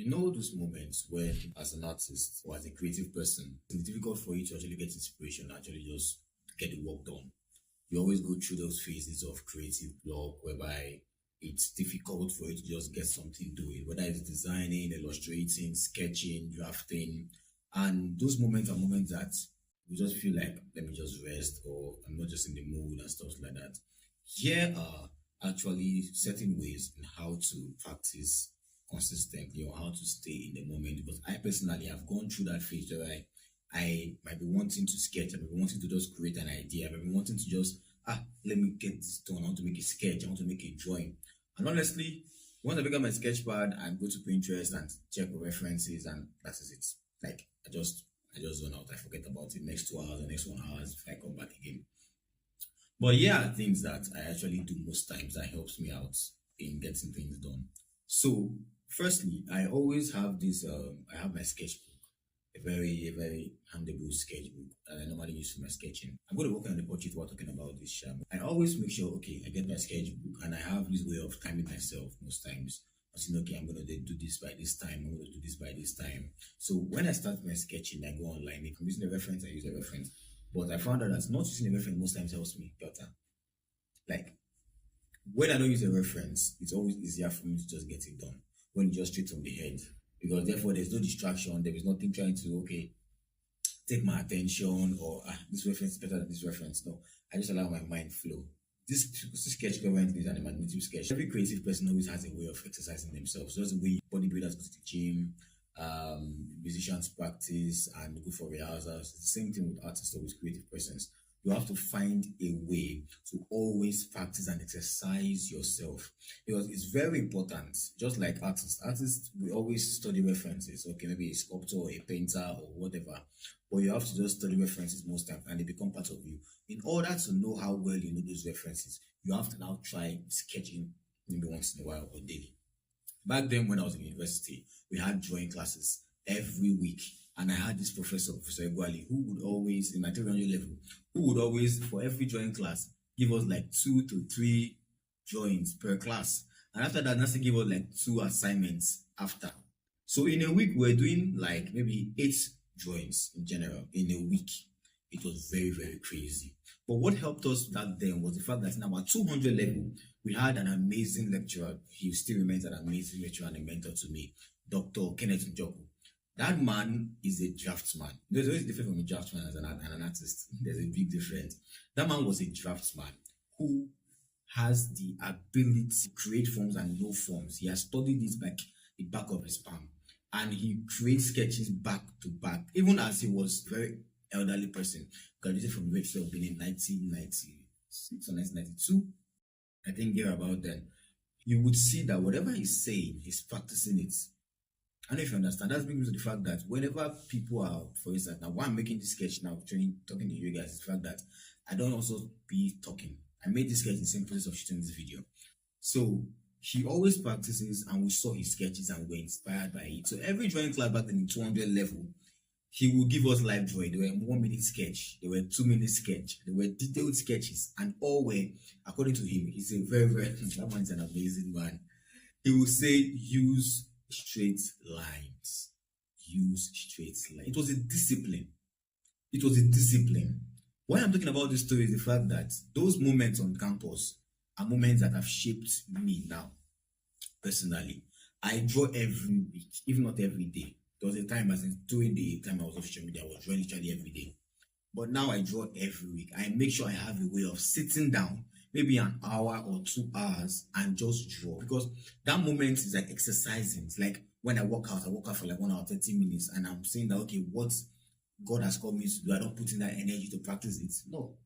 You know those moments when, as an artist or as a creative person, it's difficult for you to actually get inspiration, actually just get the work done. You always go through those phases of creative block whereby it's difficult for you to just get something doing, whether it's designing, illustrating, sketching, drafting. And those moments are moments that you just feel like, let me just rest, or I'm not just in the mood and stuff like that. Here are actually certain ways in how to practice consistently or how to stay in the moment, because I personally have gone through that phase where I might be wanting to sketch, I might be wanting to just create an idea, I might be wanting to just let me get this done. I want to make a sketch, I want to make a drawing. And honestly, once I pick up my sketch pad and go to Pinterest and check the references, and that is it. Like I just zone out, I forget about it. Next 2 hours, the next 1 hour, if I come back again. But yeah, things that I actually do most times that helps me out in getting things done. So, firstly, I always have this. I have my sketchbook, a very handable sketchbook that I normally use for my sketching. I'm going to work on the portrait while talking about this. I always make sure, okay, I get my sketchbook, and I have this way of timing myself most times. I saying, okay, I'm going to do this by this time. I'm going to do this by this time. So when I start my sketching, I go online. If I'm using a reference, I use a reference. But I found out that not using a reference most times helps me better. Like, when I don't use a reference, it's always easier for me to just get it done when it's just straight from the head. Because therefore, there's no distraction. There is nothing trying to, okay, take my attention, or this reference is better than this reference. No, I just allow my mind flow. This sketch government is an imaginative sketch. Every creative person always has a way of exercising themselves. Just the way bodybuilders go to the gym, musicians practice and go for rehearsals. It's the same thing with artists or with creative persons. You have to find a way to always practice and exercise yourself, because it's very important. Just like artists, we always study references. Okay, maybe a sculptor or a painter or whatever, but you have to just study references most times, and they become part of you. In order to know how well you know those references, you have to now try sketching maybe once in a while or daily. Back then, when I was in university, we had drawing classes every week. And I had this professor, Professor Egwali, who would always, in my 300 level, who would always, for every drawing class, give us like 2 to 3 drawings per class. And after that, Nancy gave us like 2 assignments after. So in a week, we're doing like maybe 8 drawings in general in a week. It was very crazy. But what helped us back then was the fact that in our 200 level, we had an amazing lecturer. He still remains an amazing lecturer and a mentor to me, Dr. Kenneth Njoku. That man is a draftsman. There's always different from a draftsman and an artist. There's a big difference. That man was a draftsman who has the ability to create forms and no forms. He has studied this like the back of his palm, and he creates sketches back to back, even as he was a very elderly person. Graduated from University of Benin in 1996 or 1992, I think, here about then. You would see that whatever he's saying, he's practicing it. I don't know if you understand. That's brings to the fact that whenever people are, for instance, now why I'm making this sketch now, talking to you guys, is the fact that I don't also be talking. I made this sketch in the same process of shooting this video. So he always practices, and we saw his sketches and were inspired by it. So every drawing class back then in 200 level, he would give us live drawing. There were 1 minute sketch, there were 2 minute sketch, there were detailed sketches, and all were, according to him, he's a very, that man's an amazing man. He would say, use straight lines. Use straight lines. It was a discipline. It was a discipline. Why I'm talking about this story is the fact that those moments on campus are moments that have shaped me now, personally. I draw every week, if not every day. There was a time, as in during the time I was on social media, I was drawing literally every day. But now I draw every week. I make sure I have a way of sitting down, maybe an hour or 2 hours, and just draw. Because that moment is like exercising. It's like when I work out for like 1 hour, 30 minutes, and I'm saying that, okay, what God has called me to do, I don't put in that energy to practice it. No.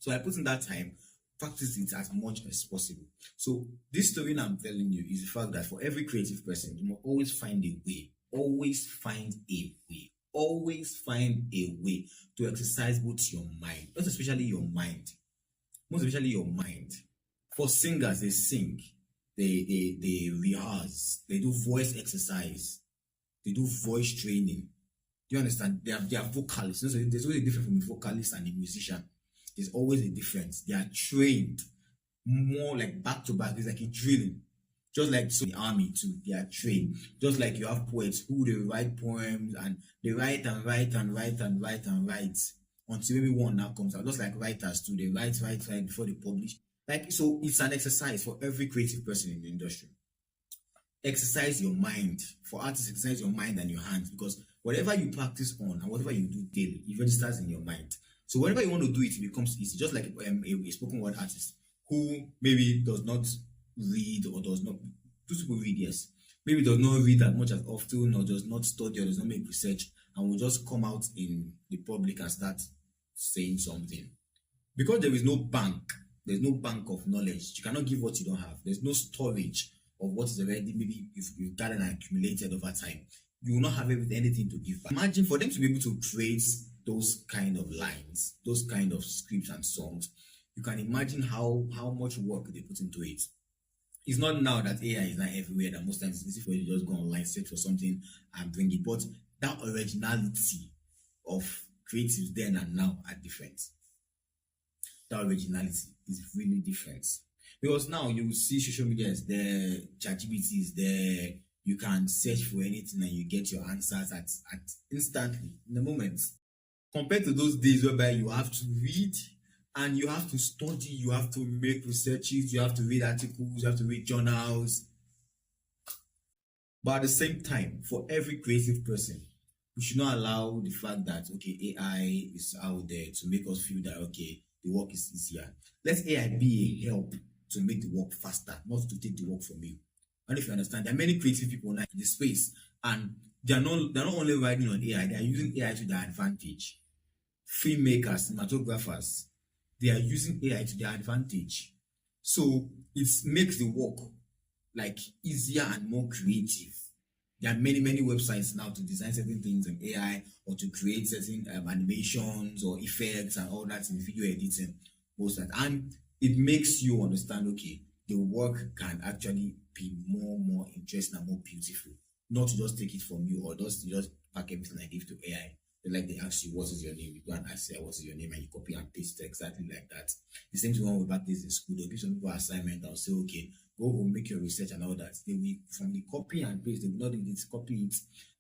So I put in that time, practice it as much as possible. So this story I'm telling you is the fact that for every creative person, you must always find a way. Always find a way. Always find a way to exercise both your mind, not especially your mind. Most especially your mind. For singers, they sing, they rehearse, they do voice exercise, they do voice training. Do you understand? They are vocalists. There's always a difference from a vocalist and a musician. There's always a difference. They are trained more like back to back. It's like a drilling. Just like so the army too, they are trained. Just like you have poets who they write poems and they write and write and write and write and write until maybe one now comes out. Just like writers too, they write before they publish. Like so, it's an exercise for every creative person in the industry. Exercise your mind. For artists, exercise your mind and your hands, because whatever you practice on and whatever you do daily, it registers in your mind. So whenever you want to do it, it becomes easy. Just like a spoken word artist who maybe does not read or does not. Those people read, yes. Maybe does not read as much as often, or does not study, or does not make research, and will just come out in the public and start saying something. Because there is no bank, there's no bank of knowledge. You cannot give what you don't have. There's no storage of what is already maybe if you've gathered and accumulated over time. You will not have anything to give back. Imagine for them to be able to create those kind of lines, those kind of scripts and songs. You can imagine how much work they put into it. It's not now that AI is not everywhere, that most times it's easy for you to just go online, search for something and bring it. But that originality of creatives then and now are different. That originality is really different. Because now you will see social media is there, ChatGPT is there, you can search for anything and you get your answers at instantly, in the moment. Compared to those days whereby you have to read and you have to study, you have to make researches, you have to read articles, you have to read journals. But at the same time, for every creative person, we should not allow the fact that okay, AI is out there to make us feel that okay, the work is easier. Let AI be a help to make the work faster, not to take the work from you. And if you understand, there are many creative people now in this space, and they're not only riding on AI, they are using AI to their advantage. Filmmakers, cinematographers, they are using AI to their advantage. So it makes the work like easier and more creative. There are many websites now to design certain things in AI or to create certain animations or effects and all that in video editing, most of that. And it makes you understand, okay, the work can actually be more interesting and more beautiful. Not to just take it from you or just pack everything I give to AI. Like they ask you what is your name, you go and ask what is your name, and you copy and paste exactly like that. The same thing when we practice in school. They'll give some people assignment. I'll say, okay, go home, make your research and all that. They will from the copy and paste. They will not do it, copy it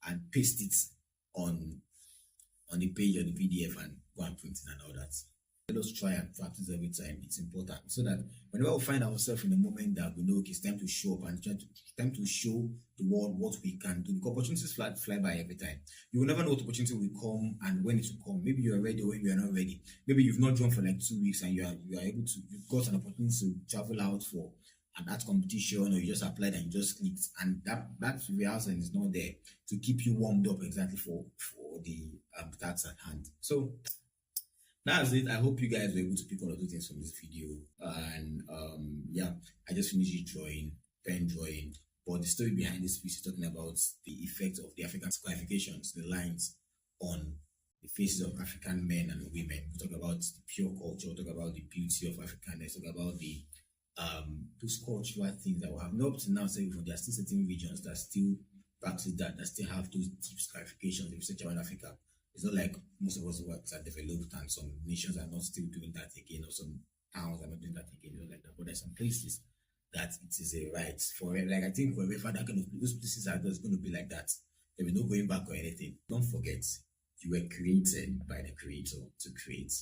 and paste it on the page or the PDF and go and print it and all that. Let us try and practice every time. It's important so that whenever we find ourselves in a moment that we know okay, it's time to show up and time to show the world what we can do. Because opportunities fly by every time. You will never know what opportunity will come and when it will come. Maybe you are ready or when you are not ready. Maybe you've not drawn for like 2 weeks and you are able to, you've got an opportunity to travel out for an art competition, or you just applied and you just clicked, and that rehearsal is not there to keep you warmed up exactly for the tasks at hand. So that's it. I hope you guys were able to pick one or two things from this video. And yeah, I just finished drawing, pen drawing. But the story behind this piece is talking about the effect of the African scarifications, the lines on the faces of African men and women. We talk about the pure culture, we talk about the beauty of Africanness, we talk about the those cultural things that we have. Not up to now, say there are still certain regions that still practice that still have those deep scarifications. If you search around Africa, it's not like most of us works are developed and some nations are not still doing that again, or some towns are not doing that again, not like that. But there's some places that it is a right for, like I think wherever that kind of those places are just going to be like that. There will no going back or anything. Don't forget, you were created by the creator to create.